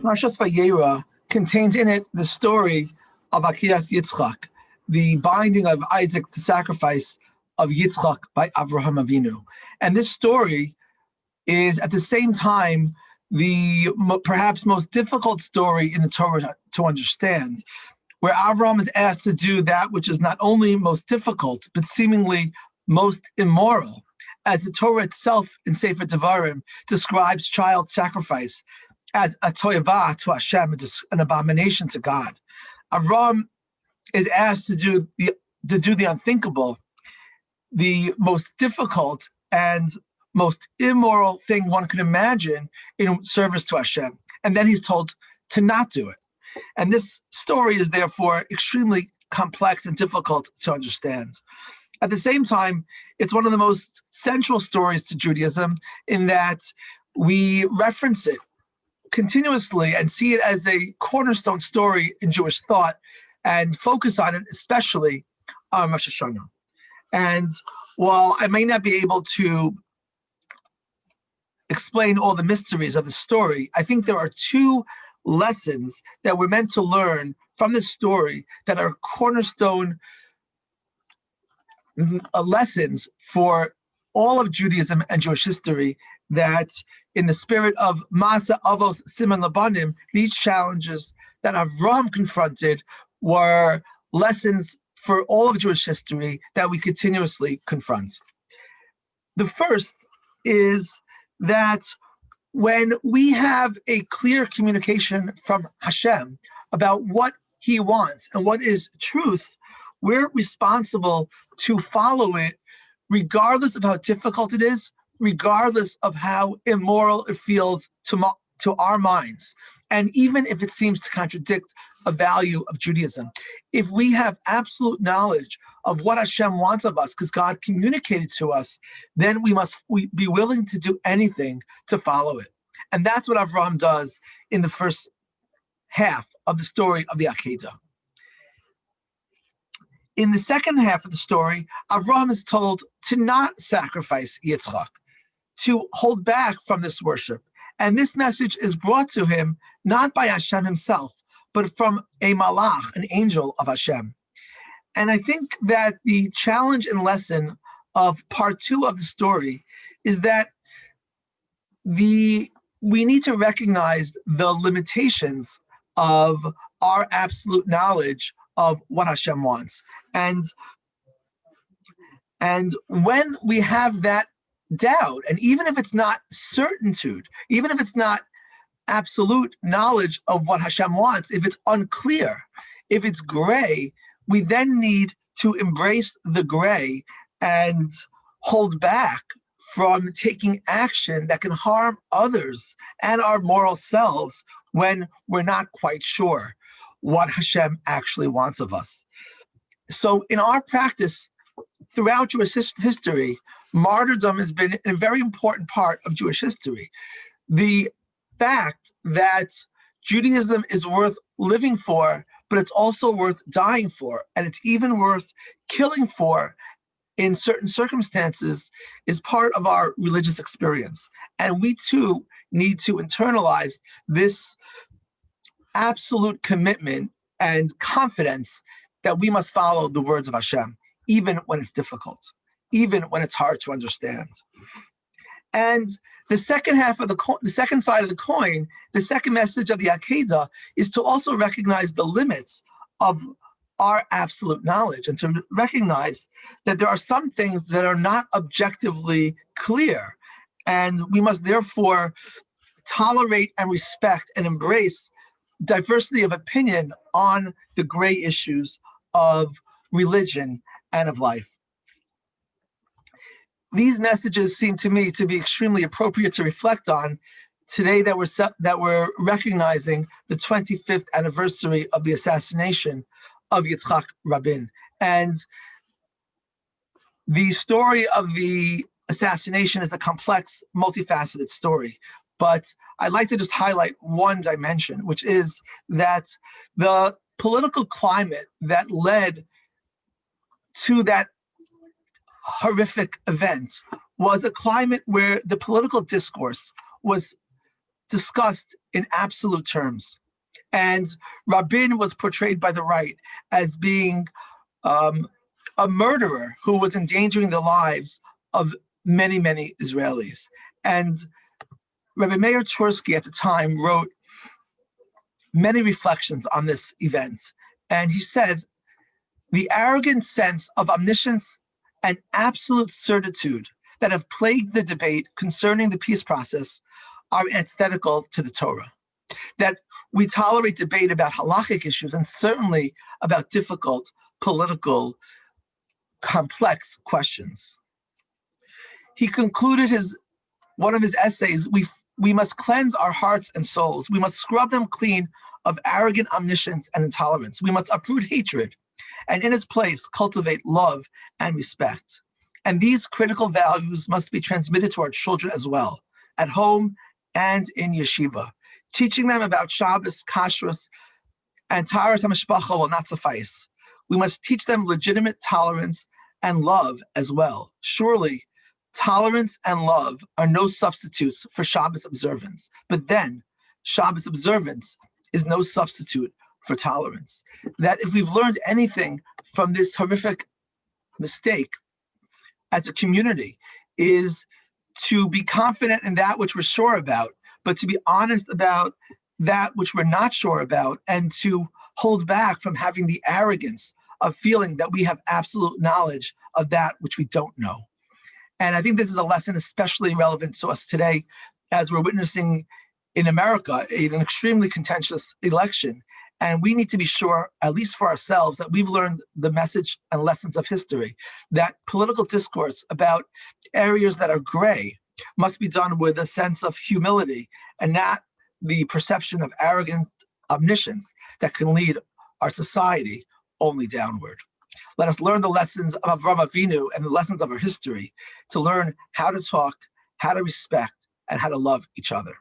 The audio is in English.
Parshas Vayera contains in it the story of Akeidas Yitzchak, the binding of Isaac, the sacrifice of Yitzchak by Avraham Avinu. And this story is at the same time the perhaps most difficult story in the Torah to understand, where Avraham is asked to do that which is not only most difficult, but seemingly most immoral, as the Torah itself in Sefer Devarim describes child sacrifice as a toyava to Hashem, an abomination to God. Avraham is asked to do the unthinkable, the most difficult and most immoral thing one could imagine in service to Hashem. And then he's told to not do it. And this story is therefore extremely complex and difficult to understand. At the same time, it's one of the most central stories to Judaism in that we reference it continuously and see it as a cornerstone story in Jewish thought and focus on it, especially on Rosh Hashanah. And while I may not be able to explain all the mysteries of the story, I think there are two lessons that we're meant to learn from this story that are cornerstone lessons for all of Judaism and Jewish history, that in the spirit of Masa Avos Siman Labanim, these challenges that Avraham confronted were lessons for all of Jewish history that we continuously confront. The first is that when we have a clear communication from Hashem about what he wants and what is truth, we're responsible to follow it regardless of how difficult it is, regardless of how immoral it feels to our minds, and even if it seems to contradict a value of Judaism. If we have absolute knowledge of what Hashem wants of us, because God communicated to us, then we must be willing to do anything to follow it. And that's what Avraham does in the first half of the story of the Akeidah. In the second half of the story, Avraham is told to not sacrifice Yitzchak, to hold back from this worship. And this message is brought to him not by Hashem himself, but from a malach, an angel of Hashem. And I think that the challenge and lesson of part two of the story is that we need to recognize the limitations of our absolute knowledge of what Hashem wants. And when we have that doubt, and even if it's not certitude, even if it's not absolute knowledge of what Hashem wants, if it's unclear, if it's gray, we then need to embrace the gray and hold back from taking action that can harm others and our moral selves when we're not quite sure what Hashem actually wants of us. So in our practice, throughout Jewish history, martyrdom has been a very important part of Jewish history. The fact that Judaism is worth living for, but it's also worth dying for, and it's even worth killing for in certain circumstances, is part of our religious experience. And we too need to internalize this absolute commitment and confidence that we must follow the words of Hashem, even when it's difficult, even when it's hard to understand. And the second half of the second side of the coin, the second message of the Akeidah, is to also recognize the limits of our absolute knowledge and to recognize that there are some things that are not objectively clear. And we must therefore tolerate and respect and embrace diversity of opinion on the gray issues of religion and of life. These messages seem to me to be extremely appropriate to reflect on today that we're recognizing the 25th anniversary of the assassination of Yitzchak Rabin. And the story of the assassination is a complex, multifaceted story. But I'd like to just highlight one dimension, which is that the political climate that led to that horrific event was a climate where the political discourse was discussed in absolute terms. And Rabin was portrayed by the right as being a murderer who was endangering the lives of many, many Israelis. And Rabbi Meir Tursky at the time wrote many reflections on this event. And he said, the arrogant sense of omniscience and absolute certitude that have plagued the debate concerning the peace process are antithetical to the Torah. That we tolerate debate about halachic issues and certainly about difficult, political, complex questions. He concluded one of his essays, we must cleanse our hearts and souls. We must scrub them clean of arrogant omniscience and intolerance. We must uproot hatred and in its place cultivate love and respect. And these critical values must be transmitted to our children as well, at home and in yeshiva. Teaching them about Shabbos, kashrus, and taharas hamishpacha will not suffice. We must teach them legitimate tolerance and love as well. Surely, tolerance and love are no substitutes for Shabbos observance. But then, Shabbos observance is no substitute for tolerance. That if we've learned anything from this horrific mistake as a community, is to be confident in that which we're sure about, but to be honest about that which we're not sure about, and to hold back from having the arrogance of feeling that we have absolute knowledge of that which we don't know. And I think this is a lesson especially relevant to us today as we're witnessing in America an extremely contentious election. And we need to be sure, at least for ourselves, that we've learned the message and lessons of history, that political discourse about areas that are gray must be done with a sense of humility and not the perception of arrogant omniscience that can lead our society only downward. Let us learn the lessons of Avraham Avinu and the lessons of our history to learn how to talk, how to respect, and how to love each other.